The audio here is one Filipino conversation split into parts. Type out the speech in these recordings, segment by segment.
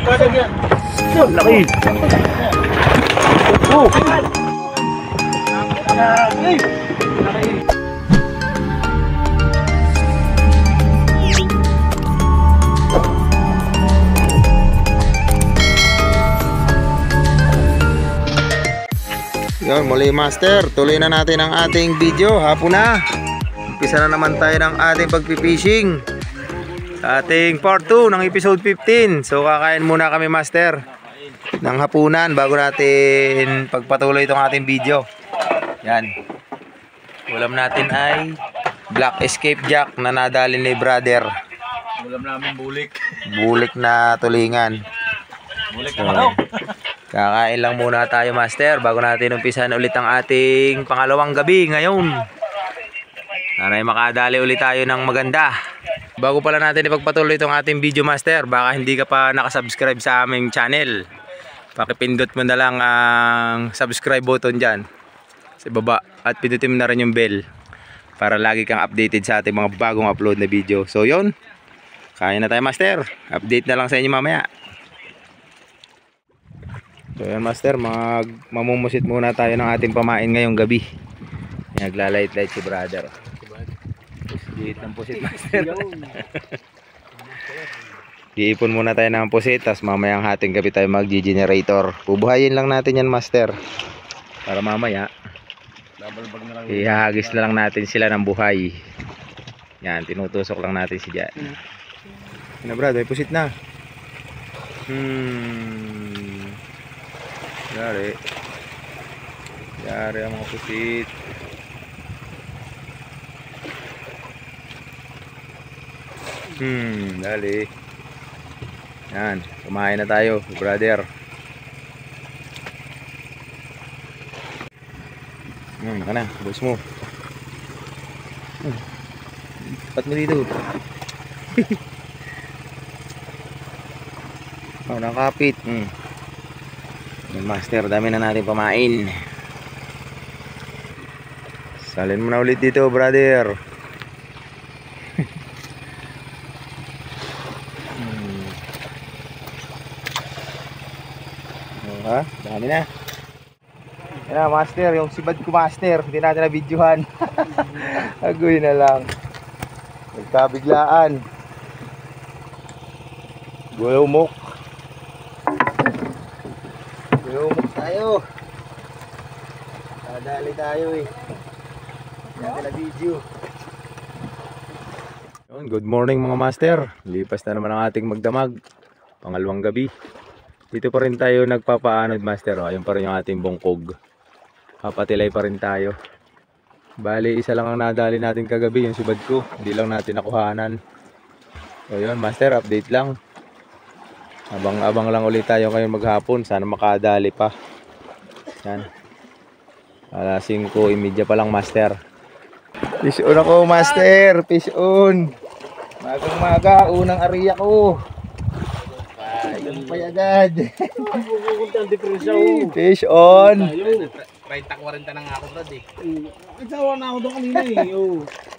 Laki. Oh. Yun, muli master, tuloy na natin ang ating video. Hapon na. Umpisa na naman tayo ng ating pagpipishing sa ating part 2 ng episode 15. So kakain muna kami master ng hapunan bago natin pagpatuloy itong ating video. Yan. Ulam natin ay Black Escape Jack na nadali ni brother. Ulam namin bulik. Bulik na tulingan. Bulik na daw. Kakain lang muna tayo master bago natin umpisan ulit ang ating pangalawang gabi ngayon. Sana'y makadali ulit tayo ng maganda. Bago pala natin ipagpatuloy itong ating video master, baka hindi ka pa nakasubscribe sa aming channel, pakipindot mo na lang ang subscribe button dyan sa baba at pindutin mo na rin yung bell para lagi kang updated sa ating mga bagong upload na video. So yun, kain na tayo master. Update na lang sa inyo mamaya. So yan master, mamumusit muna tayo ng ating pamain ngayong gabi. Naglalait-light si brother. Diit ng pusit master. Diipon muna tayo ng pusit, tapos mamayang hating gabi tayo mag-generator. Bubuhayin lang natin yan master, para mamaya ihahagis na lang natin sila ng buhay. Yan, tinutusok lang natin si Jan. Na brother, may pusit na. Yari ang mga pusit. Dali. Yan, kumain na tayo brother. Naka na, bus mo. Pat mo dito. Oh, nakapit. Master, dami na natin pamain. Salin mo na ulit dito brother. Ha? Dami na. Yan na master, yung sibad ko master, hindi natin na videohan. Agoy na lang. Nagkabiglaan. Gulumok. Tayo. Dadali tayo eh. Natin na video. Good morning mga master. Lipas na naman ang ating magdamag. Pangalawang gabi. Dito pa rin tayo nagpapaanod master. Ayun pa rin yung ating bungkog. Papatilay pa rin tayo. Bali isa lang ang nadali natin kagabi, yung sibad ko. Hindi lang natin nakuhanan. So yun master, update lang. Abang-abang lang ulit tayo ngayon maghapon. Sana makadali pa. Yan. Alas 5:30 pa lang master. Fish on ako master. Fish on. Magang maga. Unang ariya ko. Ayun pa agad. Fish on. 30-40 na nga ako brad eh. Nagsawa na ako doon kanina eh.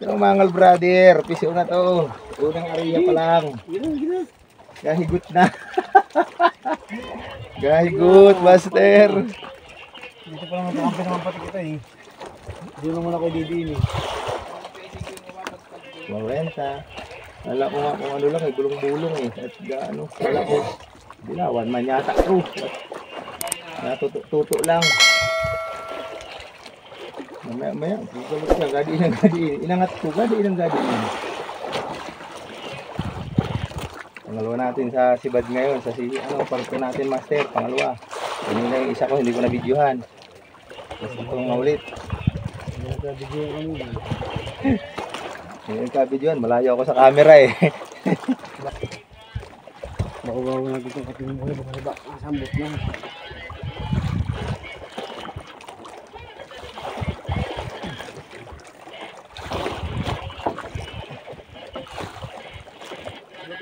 Yung mangal brother. Fish on na to. Unang ariya pa lang. Gahigot na. Gahigot master. Dito pa lang ang pinakampat kita eh. Hindi naman ako didiin eh. 40. Wala ko nga kung ano lang eh, bulong-bulong eh. At gaano, wala ko. Dilawan man yata to. Natuto lang. Maya, gugulit ka, gadi ng gadi. Inangat ko, gadi ng gadi. Pangalawa natin sa sibad ngayon, sa parto natin master, pangalawa. Kanina yung isa ko, hindi ko na videohan. Tapos ito nga ulit. Hindi ka videohan, malayo ako sa camera eh. Bago natin itong katingin mo, baka masambot na.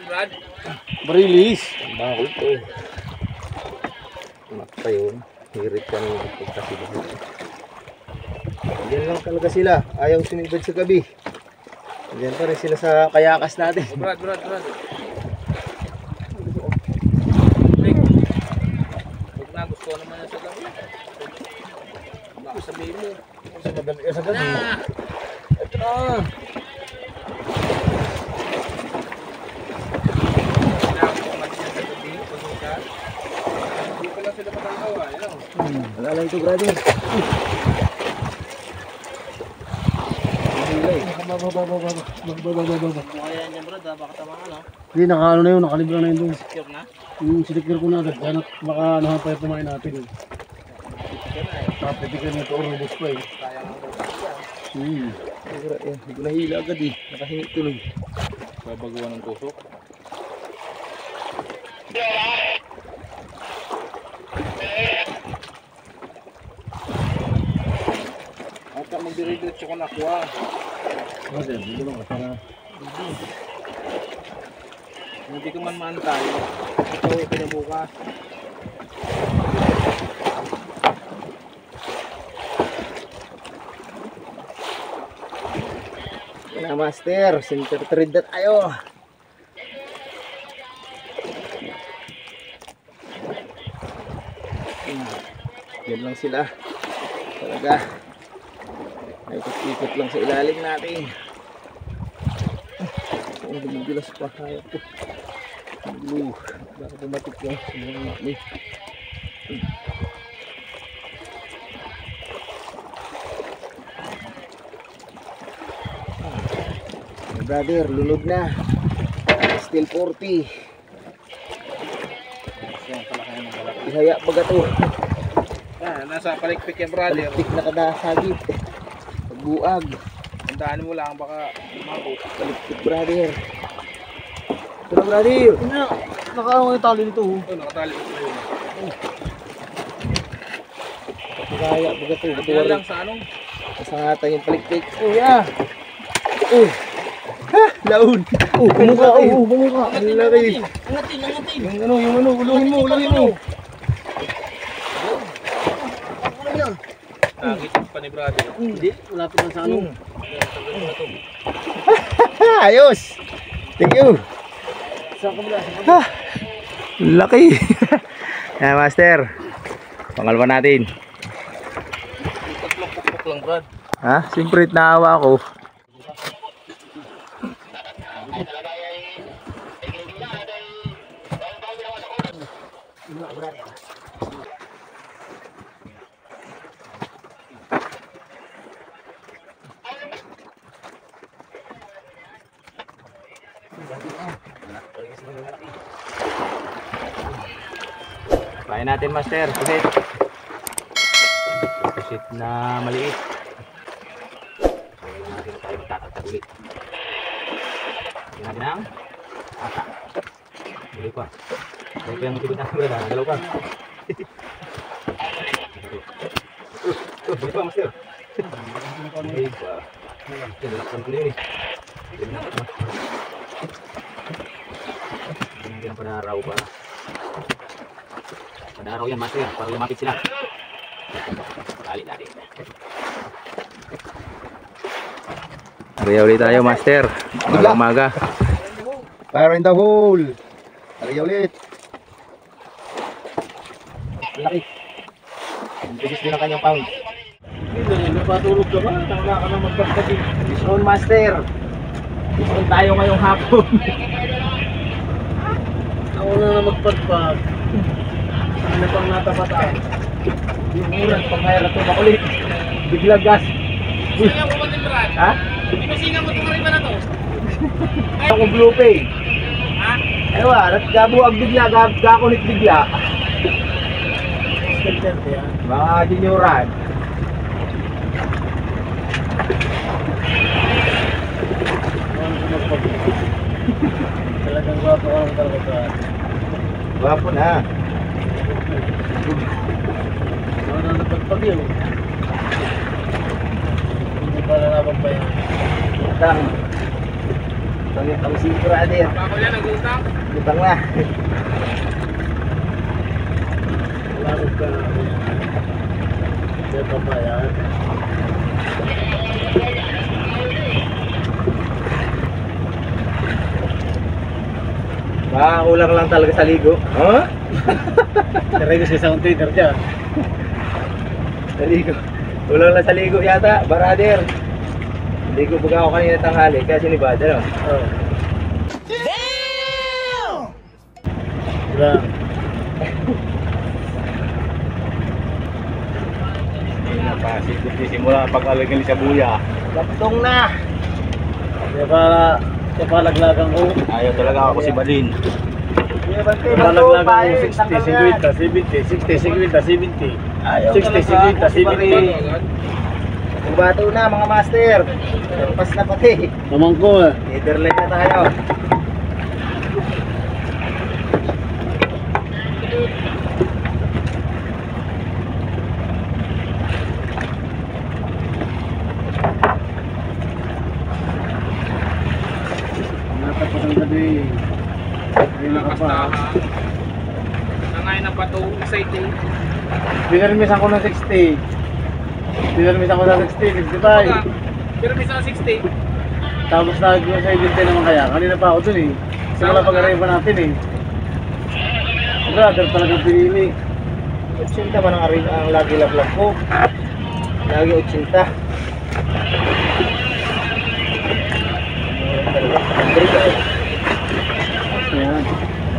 Brad? Barilis. Ang bakol to. Makta yun. Hirit ka ng pagkasibahan. Diyan lang talaga sila. Ayaw sumibad sa gabi. Diyan pa rin sila sa kayakas natin. Brad. sabihin mo. Sa madali, sa gabi. Ito na. Hindi ko lang sila matanggawa. Ano? Wala lang ito, brother. Kaya yan Brad, baka tama ka no? Hindi, naka-ano na yun, nakalibra na yun doon. Secure na? Sinikir ko na agad. Kaya baka nahan pa yung pumain natin. Papitikin na ito, robos pa eh. Kaya nga po. Hindi ko nahila agad eh. Nakahingi tuloy. Babaguan ng tusok. At magdiretso ko nakuha. Brother, dito lang ka para. Hindi ko man maantay. Ito pinabukas. Yan na, master. Center thread na tayo. Yan lang sila. Talaga. Ay, ikot lang sa ilalim natin. Ang dumigilas pa kaya ko. Baka bumatik yung mga namin. Brother, lunod na. Still 40. Ihaya baga to. Nasa palikpik yan brother. Palikpik na kadasagit. Pagbuag. Tandaan mo lang baka mabot. Palikpik brother. Ito na brother. Nakaawang yung tali nito. Ito nakatali ko yun. Ihaya baga to. Yan lang sa anong? Kasangatan yung palikpik. Oh yeah. Oh. Ha! Laun! Oh, bumuka! Oh, bumuka! Ang laki! Angatin, angatin! Yung ano, uluhin mo, uluhin mo! Nakikita pa ni brother. Hindi, malapit lang sa ano. Ayos! Thank you! Saan ka mula? Laki! Yan, master. Pangalawa natin. Tatlong lang brad. Ha? Siyempre, naawa ko. Kain natin master, pusit. Pusit na maliit. Kaya natin tayo magtatagtag ulit. Kaya natin ang ata. Bili pa. Kaya pa yung matibid na brada, dalaw pa. Bili pa master. Bili pa. Tinalakpan ko yun eh. Hindi na panaraw pa. Panaraw yan master, para lumapit sila. Pagkali natin. Ariya ulit tayo master. Umaga. Fire in the hole! Ariya ulit! Laki! Ang bilis din ang kanyang pound. Hindi, napatulog ka ba? Wala ka na magpagpagin. Mission master! Mission tayo ngayong hapon. Ako na magpagpag. Ano pang natapataan? Yung ulan, pag mayroon ito makulit. Bigla gas. Singa mo ba din brad? Ha? Hindi mo singa mo tumari ba na to? Ako blue pay. Ha? Ano ba? Nagkabuag bigla, gakunit bigla. Mga junioran. Talagang gwapo ka lang talaga. Gwapo na. Ano na napagpag yun? Hindi pala naman pa yan. Utang. Utang ang si brother. Ako yan, nag-utang. Utang na. Laro ka. Kaya pa ba yan? Kulang lang talaga sa ligo. Huh? Karego sa sound trader dyan. Sa ligo. Kulang na sa ligo yata, brother. Ligo baga ako kanina tanghali, kaya sinibada no? Oo. Wala. Simula pag-alagali sa buya. Laptong na! Kaya pa laglagan ko. Ayaw talaga ako si Balin. Malaglagan ko 60, 50, 70, 60, 50, 70. Ayaw 60, 50, 70. Kung bato na mga master. Pas na pati. Naman ko eh. Netherlands na tayo. Natapos ang gabi. Hindi nakapa. Nangayon ng bato, exciting. Pinarmisan ko ng 60. Pinarmisan ko ng 60, 65. Pero may sa 60. Tapos nagawin sa 70 naman kaya. Kanina pa ako dun eh. Simula pag-aray pa natin eh. Brother talagang pinili. 80 ba ang lagi lablab ko? Lagi 80. Ayan.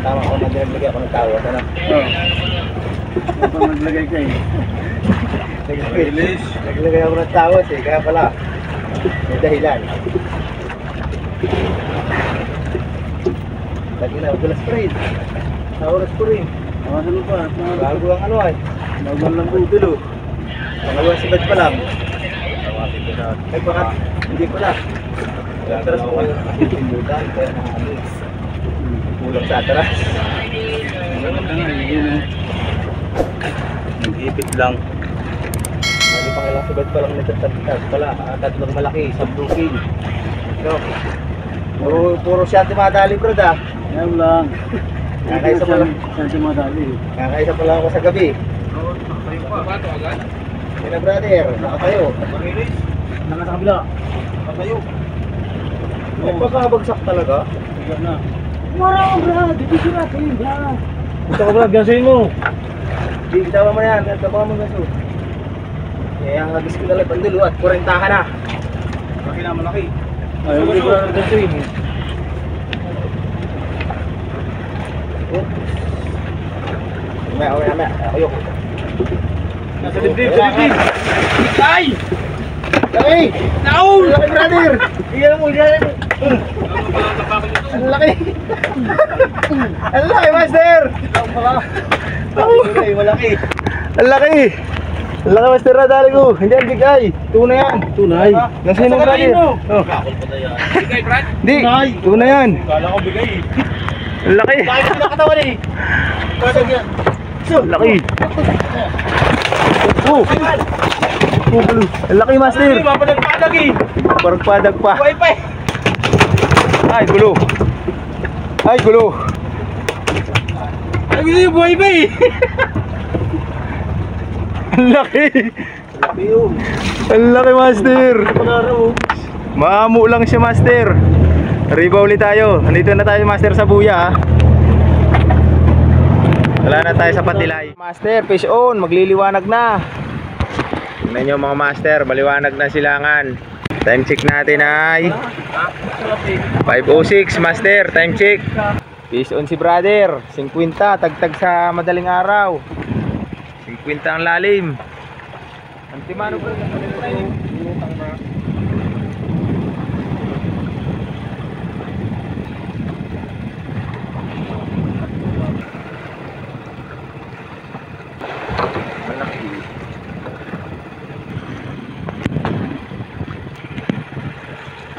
Tama ko, naglagay ako ng tawa. Ano? Oo. Ito naglagay ka eh. Naglagay ako ng tawas eh, kaya pala may dahilan. Lagi na, gulas pa rin. Oras ko rin. Awasan mo pa. Bago ang ano ay. Bago lang butulo. Pangalawang sibad pa lang. Ay baka hindi pala. Atras mo kayo pindutan, kaya nakaalis. Kulang sa atras. Nag-ipit lang. Hindi pa kailang sibad pa lang nagtatagtas pala. Tatlong malaki, 10 kilo. No? Puro siya tumadali bro da. Ayan lang. Kakaisa pa lang. Saan siya madali eh. Kakaisa pa lang ako sa gabi. Bato agad. Kaya brother, nakatayo. Naka sa kabila. Nakatayo. Ay pagkabagsak talaga. Sigar na. Wala brad. Dito sila kayo brad. Gusto ko brad. Gansuin mo. Hindi, kitama mo yan. Kitama mo gaso. Kaya ang agis ko na lang pandulo at 40 ka na. Malaki na, malaki. Ayaw hindi ko na gansuin eh. Mamaya. Ayoko. Nasa dibdib, sa dibdib. Ay! Laki! Naul! Laki brother! Iyan mo, iyan mo. Ang laki! Ang laki master! Malaki, malaki. Ang laki! Ang laki master na dali ko. Hindi yan bigay. Tuna yan. Tunay. Nang sino brother? Oh. Bigay, Brad. Di, tuna yan. Kala ko bigay eh. Ang laki. Bakit ko nakatawan eh? Ang laki. Oh! Ang laki master. Papalag-palag eh. Parang padag pa. Wi-Fi. Ay, gulo. Ay, gulo. Ay, gusto yung Wi-Fi eh. Ang laki. Ang laki master. Maamo lang siya master. Riba ulit tayo. Nandito na tayo master sa buya ha. Wala na tayo sa patilay. Master, fish on. Magliliwanag na. Tingnan nyo mga master. Maliwanag na silangan. Time check natin ay 5:06 master. Time check. Fish on si brother. 50. Tagtag sa madaling araw. 50 ang lalim. Antimano bro.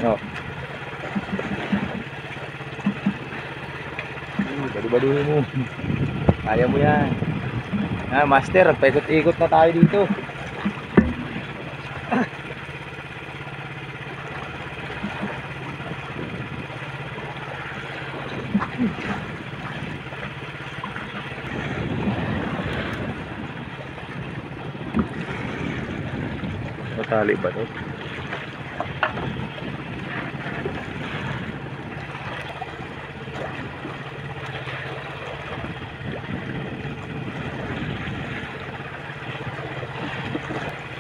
No. Badu-baduhin mo. Kaya mo yan. Ah, master, paikot-ikot na tayo dito. Matali ba ito?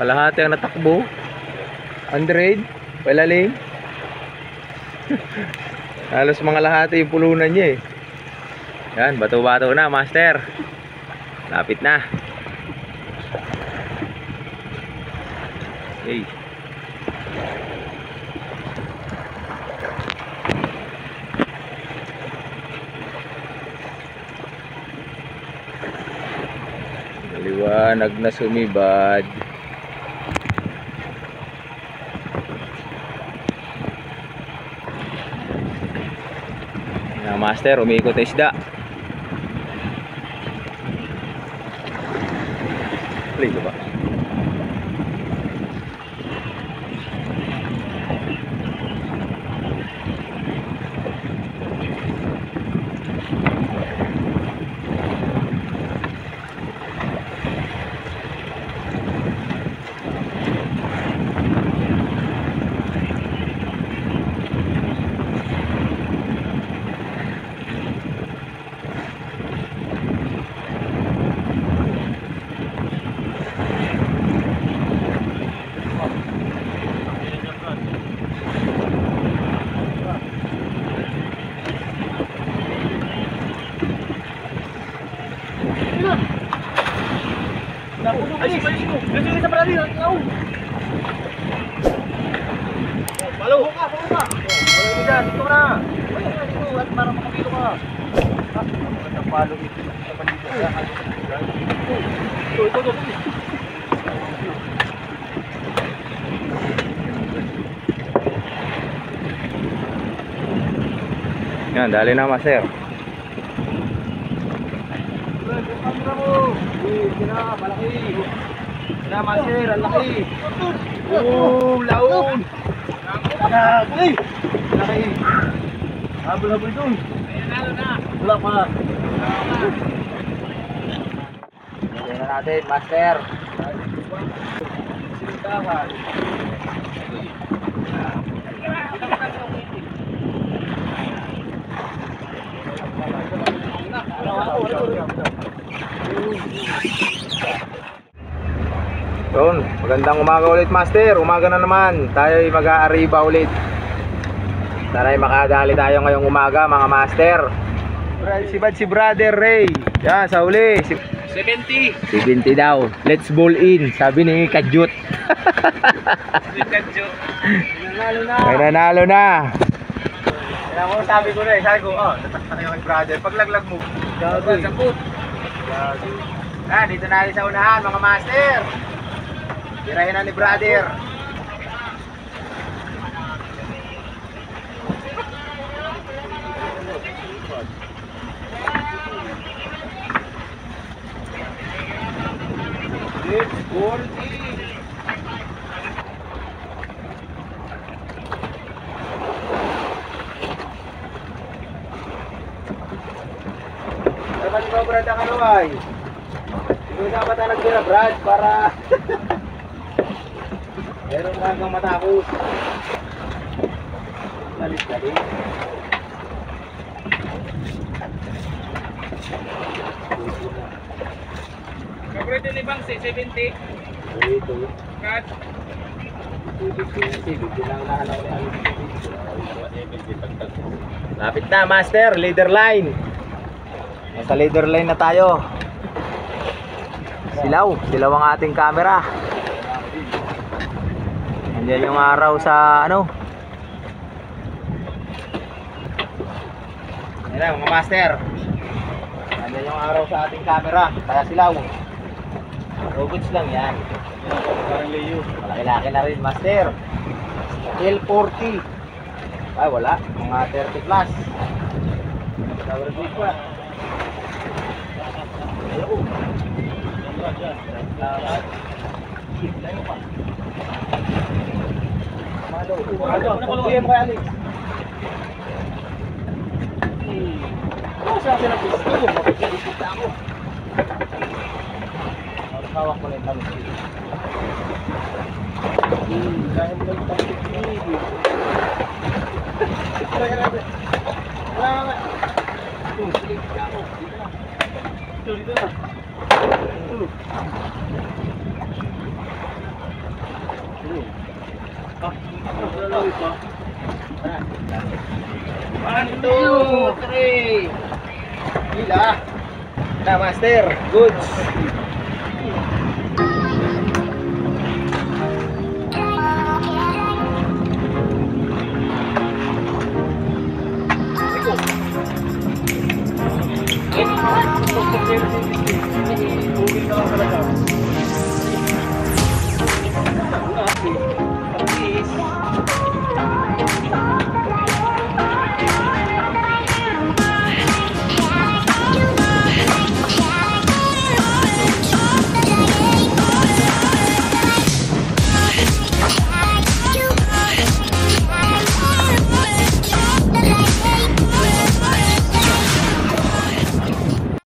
Kalahati ang natakbo. 100. Palalim. Halos mga lahati yung pulunan niya eh. Yan, bato-bato na, master. Lapit na. Okay. Maliwanag na sumibad. Na master, umiikot na isda. Play ko ba? Yan, dali na master. Master, ang laki. Oh, laon. Laki. Laki. Habol-habol dun. Wala pa. Lagyan na natin, master. Silindahan. Yun, magandang umaga ulit master. Umaga na naman. Tayo ay mag-aariba ulit. Sana'y makadali tayo ngayong umaga mga master. Si brother Ray. Yan, sa uli 70. 70 daw. Let's ball in, sabi ni Kadyut. May nanalo na. Kaya mo, sabi ko na eh. Sabi ko, tatakta kayo kay brother. Paglaglag mo. Samput. Dito na rin sa unahan mga master. Tirahin na ni brother. Let's go in. Dapat ikaw Brad ang ano ay. Ikaw dapat ang nagdira Brad para meron ka kang matakot. Lalit-lalit. Kabrito ni Bang, 70. Dito. Kat. 70 lang nahalaw ni Alin. Lapit na master, leader line. Nasa leader line na tayo. Silaw ang ating camera. Nandiyan yung araw sa ano. Ayan mga master. Nandiyan yung araw sa ating camera. Kaya silaw. Robots lang yan. Parang layo. Malaki-laki na rin master. L40. Ay wala. Mga 30 plus. Tower big pa. Ayaw. Layo pa. Malo. Kuya mo kay Alex. Saan sila gusto? Makikita ako. Hawak ko na yung tamis. Kaya mo lang tamis. Wala nga. Sige, ako. Dito na. One, two, three. Gila. Na, master. Goods.